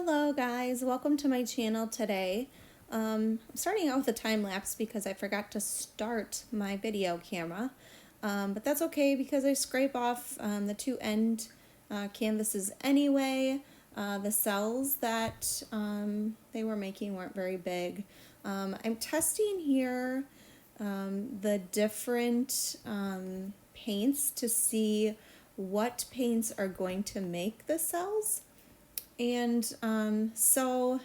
Hello guys, welcome to my channel today. I'm starting out with a time lapse because I forgot to start my video camera, but that's okay because I scrape off the two end canvases anyway. The cells that they were making weren't very big. I'm testing here the different paints to see what paints are going to make the cells. And so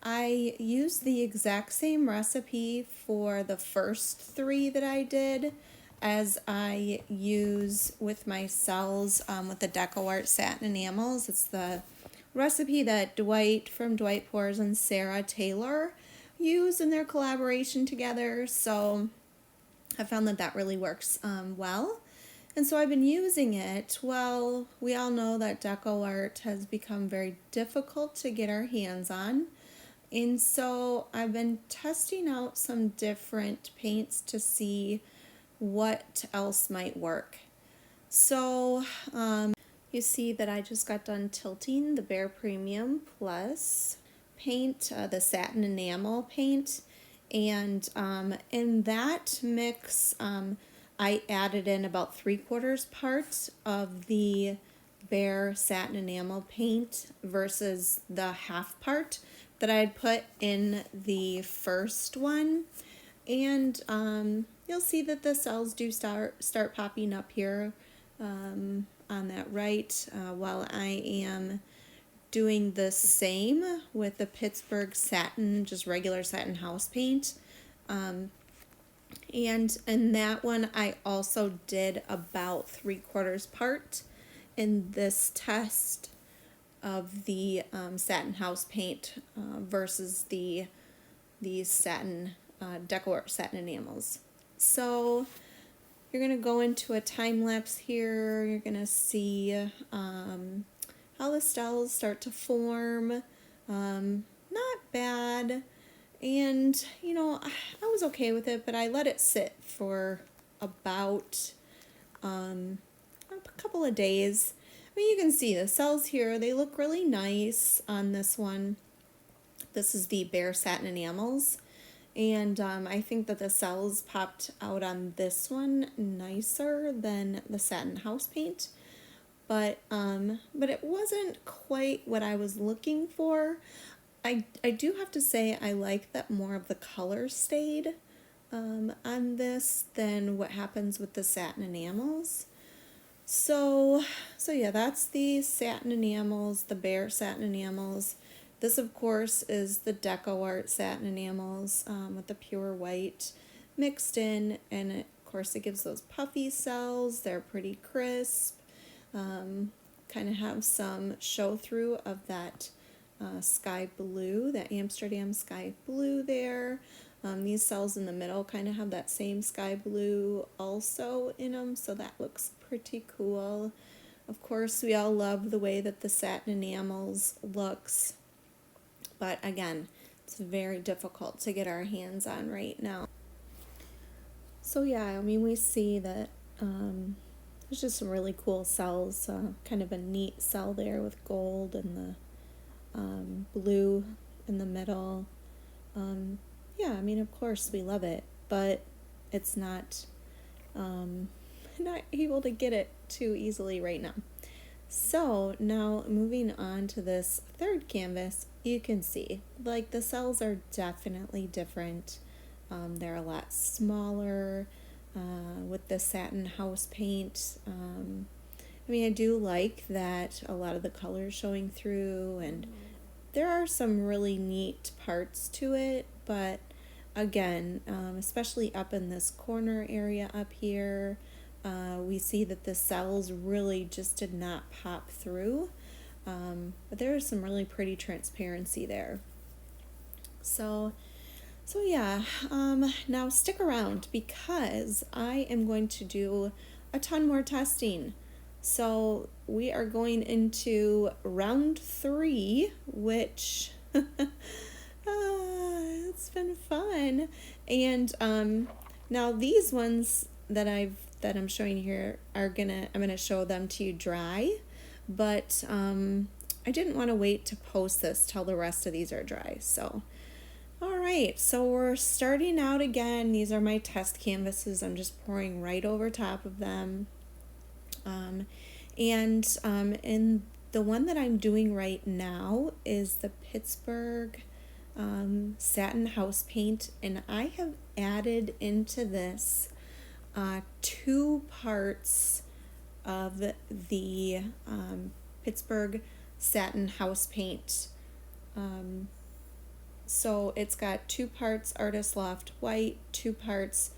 I used the exact same recipe for the first three that I did as I use with my cells with the DecoArt Satin Enamels. It's the recipe that Dwight from Dwight Pours and Sara Taylo used in their collaboration together. So I found that that really works well. And so I've been using it. Well, we all know that DecoArt has become very difficult to get our hands on. And so I've been testing out some different paints to see what else might work. So you see that I just got done tilting the BEHR Premium Plus paint, the Satin Enamel paint. And in that mix, I added in about 3/4 parts of the BEHR Satin Enamel paint versus the half part that I had put in the first one. And you'll see that the cells do start popping up here on that right while I am doing the same with the PITTSBURG satin, just regular satin house paint. And in that one, I also did about 3/4 part in this test of the satin house paint versus the satin DecoArt Satin Enamels. So you're going to go into a time lapse here. You're going to see how the cells start to form. Not bad. And, you know, I was okay with it, but I let it sit for about a couple of days. I mean, you can see the cells here, they look really nice on this one. This is the BEHR Satin Enamels. And I think that the cells popped out on this one nicer than the satin house paint. But it wasn't quite what I was looking for. I do have to say I like that more of the color stayed on this than what happens with the satin enamels. So yeah, that's the satin enamels, the BEHR Satin Enamels. This, of course, is the DecoArt Satin Enamels with the pure white mixed in, and of course it gives those puffy cells. They're pretty crisp, kind of have some show through of that sky blue, that Amsterdam sky blue there. These cells in the middle kind of have that same sky blue also in them, so that looks pretty cool. Of course, we all love the way that the satin enamels looks, but again, it's very difficult to get our hands on right now. So yeah, I mean, we see that there's just some really cool cells, kind of a neat cell there with gold and the blue in the middle. Yeah, I mean, of course we love it, but it's not able to get it too easily right now. So now moving on to this third canvas, you can see like the cells are definitely different. They're a lot smaller with the satin house paint. I mean, I do like that a lot of the colors showing through, and there are some really neat parts to it, but again, especially up in this corner area up here, we see that the cells really just did not pop through, but there is some really pretty transparency there. So yeah, now stick around because I am going to do a ton more testing. So we are going into round 3, which it's been fun. And now these ones that I'm showing you here are I'm gonna show them to you dry, but I didn't want to wait to post this till the rest of these are dry. So, all right, so we're starting out again. These are my test canvases. I'm just pouring right over top of them. In the one that I'm doing right now is the Pittsburgh Satin House Paint, and I have added into this 2 parts of the Pittsburgh Satin House Paint. So it's got 2 parts Artist Loft White, 2 parts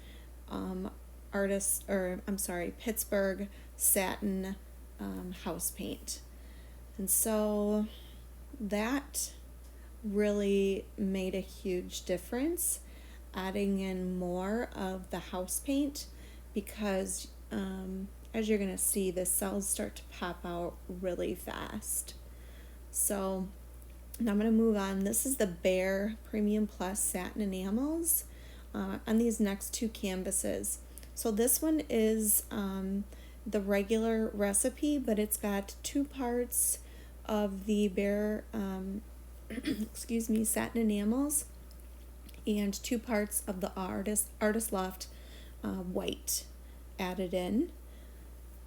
Pittsburgh Satin House Paint. And so that really made a huge difference, adding in more of the house paint, because as you're going to see, the cells start to pop out really fast. So now I'm going to move on. This is the BEHR Premium Plus Satin Enamels on these next 2 canvases. So this one is the regular recipe, but it's got 2 parts of the BEHR satin enamels and 2 parts of the Artist Loft White added in.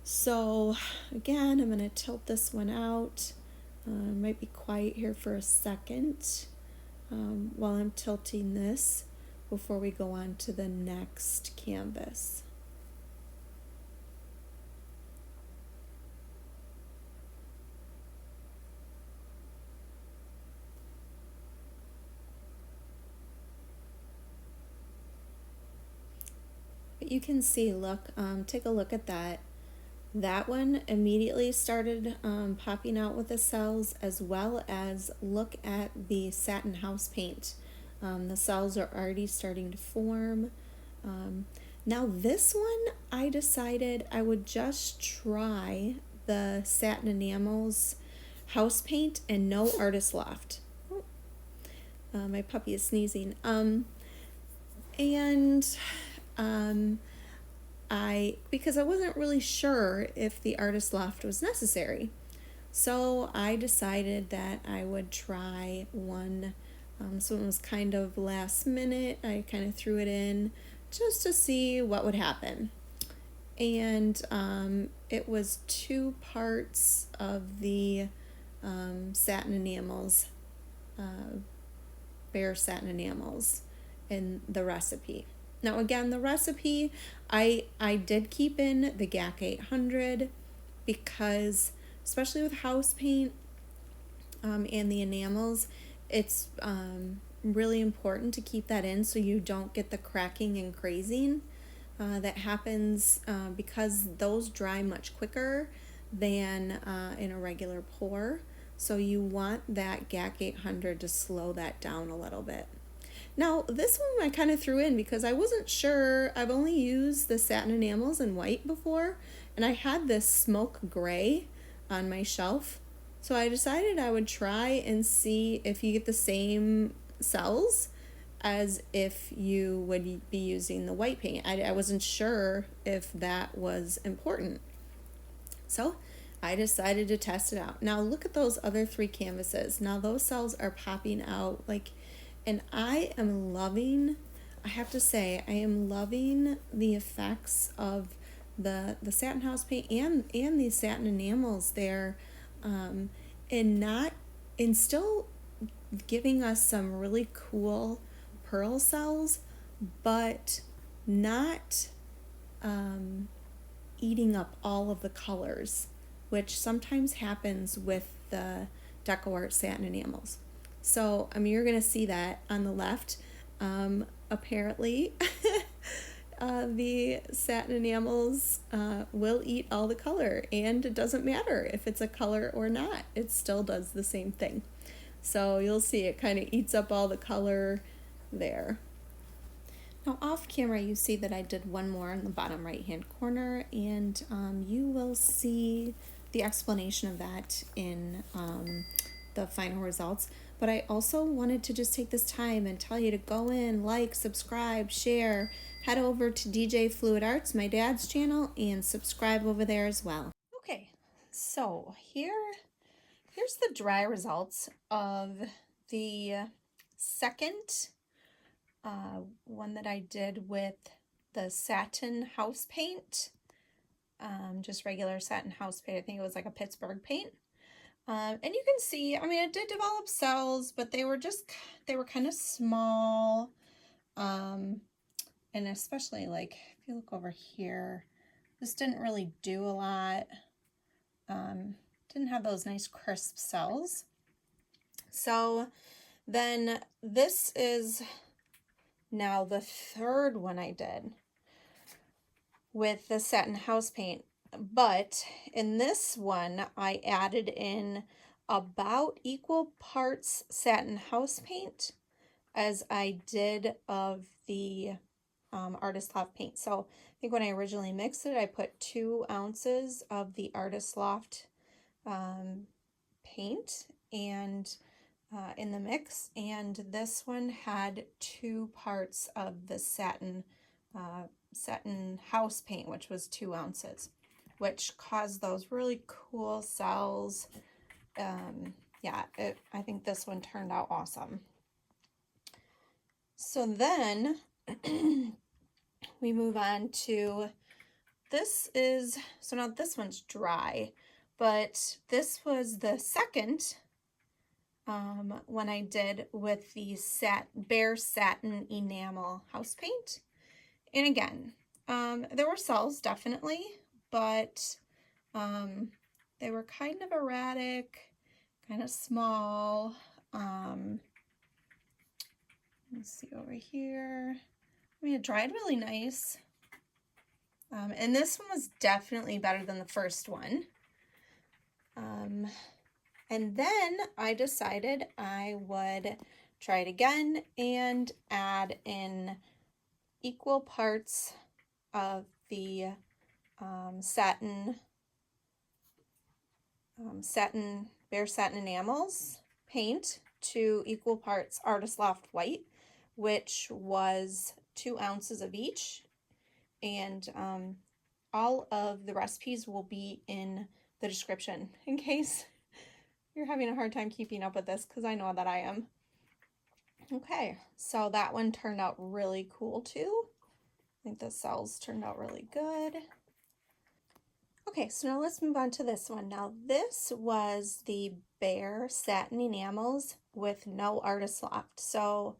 So again, I'm going to tilt this one out. Might be quiet here for a second while I'm tilting this before we go on to the next canvas. But you can see, look, take a look at that. That one immediately started popping out with the cells, as well as look at the satin house paint. The cells are already starting to form. Now this one, I decided I would just try the Satin Enamels house paint and no Artist Loft. My puppy is sneezing. Because I wasn't really sure if the Artist Loft was necessary. So I decided that I would try one. So it was kind of last minute. I kind of threw it in just to see what would happen. And it was 2 parts of the satin enamels, BEHR satin enamels in the recipe. Now again, the recipe, I did keep in the GAC 800 because, especially with house paint and the enamels, it's really important to keep that in so you don't get the cracking and crazing that happens because those dry much quicker than in a regular pour. So you want that GAC 800 to slow that down a little bit. Now, this one I kind of threw in because I wasn't sure. I've only used the satin enamels in white before, and I had this smoke gray on my shelf. So I decided I would try and see if you get the same cells as if you would be using the white paint. I wasn't sure if that was important. So I decided to test it out. Now look at those other 3 canvases. Now those cells are popping out like, and I am loving, I have to say, I am loving the effects of the satin house paint and these satin enamels there, and still giving us some really cool pearl cells, but not eating up all of the colors, which sometimes happens with the DecoArt Satin Enamels. So, you're going to see that on the left. Apparently, the satin enamels will eat all the color, and it doesn't matter if it's a color or not. It still does the same thing. So you'll see it kind of eats up all the color there. Now off camera, you see that I did one more in the bottom right hand corner, and you will see the explanation of that in the final results. But I also wanted to just take this time and tell you to go in, like, subscribe, share, head over to DJ Fluid Arts, my dad's channel, and subscribe over there as well. Okay, so here here's the dry results of the second one that I did with the satin house paint, just regular satin house paint. I think it was like a PITTSBURG paint. And you can see, I mean, it did develop cells, but they were kind of small. And especially like, if you look over here, this didn't really do a lot. Didn't have those nice crisp cells. So then this is now the third one I did with the satin house paint. But in this one, I added in about equal parts satin house paint as I did of the Artist Loft paint. So I think when I originally mixed it, I put 2 ounces of the Artist Loft paint and in the mix, and this one had 2 parts of the satin house paint, which was 2 ounces, which caused those really cool cells. Yeah, I think this one turned out awesome. So then we move on to so now this one's dry, but this was the second one I did with the BEHR Satin Enamel house paint. And again, there were cells definitely, but they were kind of erratic, kind of small. Let's see over here. I mean, it dried really nice. And this one was definitely better than the first one. And then I decided I would try it again and add in equal parts of the BEHR Satin Enamels paint to equal parts Artist Loft White, which was 2 ounces of each. And all of the recipes will be in the description in case you're having a hard time keeping up with this, because I know that I am. Okay, so that one turned out really cool too. I think the cells turned out really good. Okay, so now let's move on to this one. Now this was the BEHR Satin Enamels with no Artist Loft. So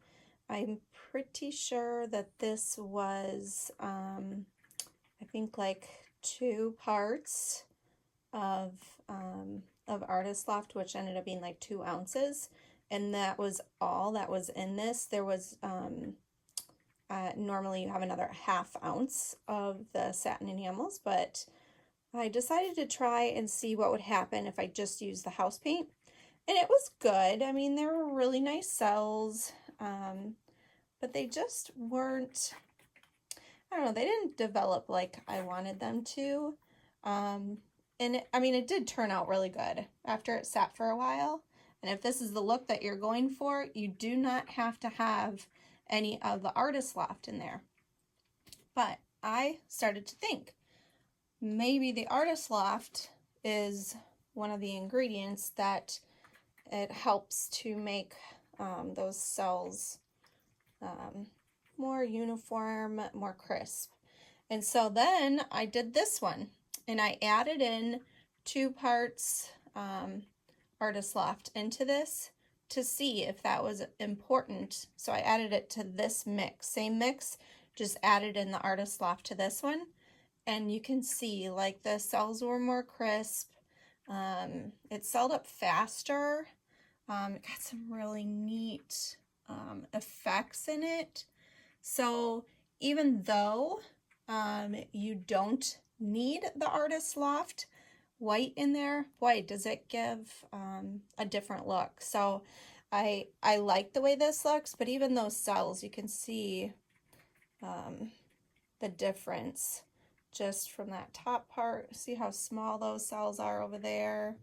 I'm pretty sure that this was, I think like 2 parts of Artist Loft, which ended up being like 2 ounces. And that was all that was in this. There was, normally you have another 1/2 ounce of the satin enamels, but I decided to try and see what would happen if I just used the house paint. And it was good. I mean, there were really nice cells, but they just weren't, I don't know, they didn't develop like I wanted them to. And I mean, it did turn out really good after it sat for a while. And if this is the look that you're going for, you do not have to have any of the Artist Loft in there. But I started to think, maybe the Artist Loft is one of the ingredients that it helps to make those cells more uniform, more crisp. And so then I did this one, and I added in 2 parts Artist Loft into this to see if that was important. So I added it to this mix, same mix, just added in the Artist Loft to this one. And you can see like the cells were more crisp. It celled up faster. It got some really neat effects in it. So even though you don't need the Artist Loft White in there, boy, does it give a different look. So I like the way this looks, but even those cells, you can see the difference just from that top part. See how small those cells are over there,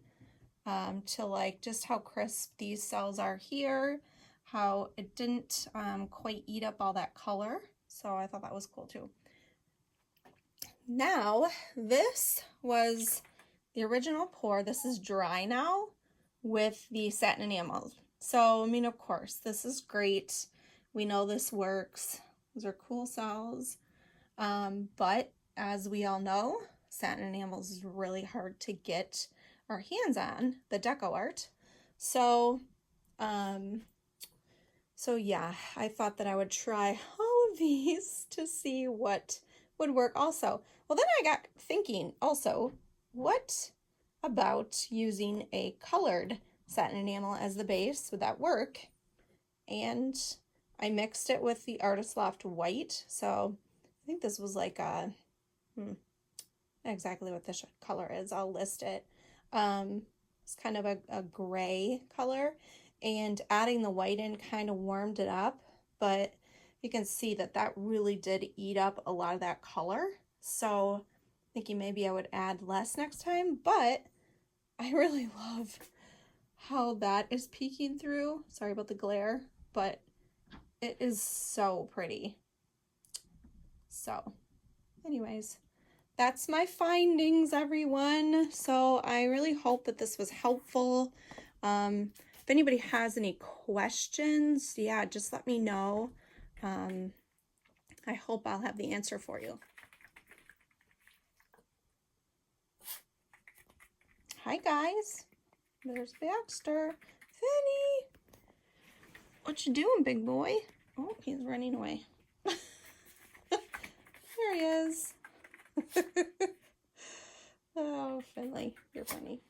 to like just how crisp these cells are here, how it didn't quite eat up all that color. So I thought that was cool too. Now, this was the original pour. This is dry now with the satin enamels. So, I mean, of course, this is great. We know this works. Those are cool cells. But as we all know, satin enamels is really hard to get our hands on, the DecoArt. So, yeah, I thought that I would try all of these to see what would work also. Well, then I got thinking also, what about using a colored satin enamel as the base? Would that work? And I mixed it with the Artist Loft White. So I think this was like a, exactly what this color is. I'll list it. It's kind of a gray color, and adding the white in kind of warmed it up, but you can see that that really did eat up a lot of that color. So thinking maybe I would add less next time, but I really love how that is peeking through. Sorry about the glare, but it is so pretty. So anyways, that's my findings, everyone. So I really hope that this was helpful. If anybody has any questions, yeah, just let me know. I hope I'll have the answer for you. Hi, guys. There's Baxter. Finny! What you doing, big boy? Oh, he's running away. There he is. Oh, Finley, you're funny.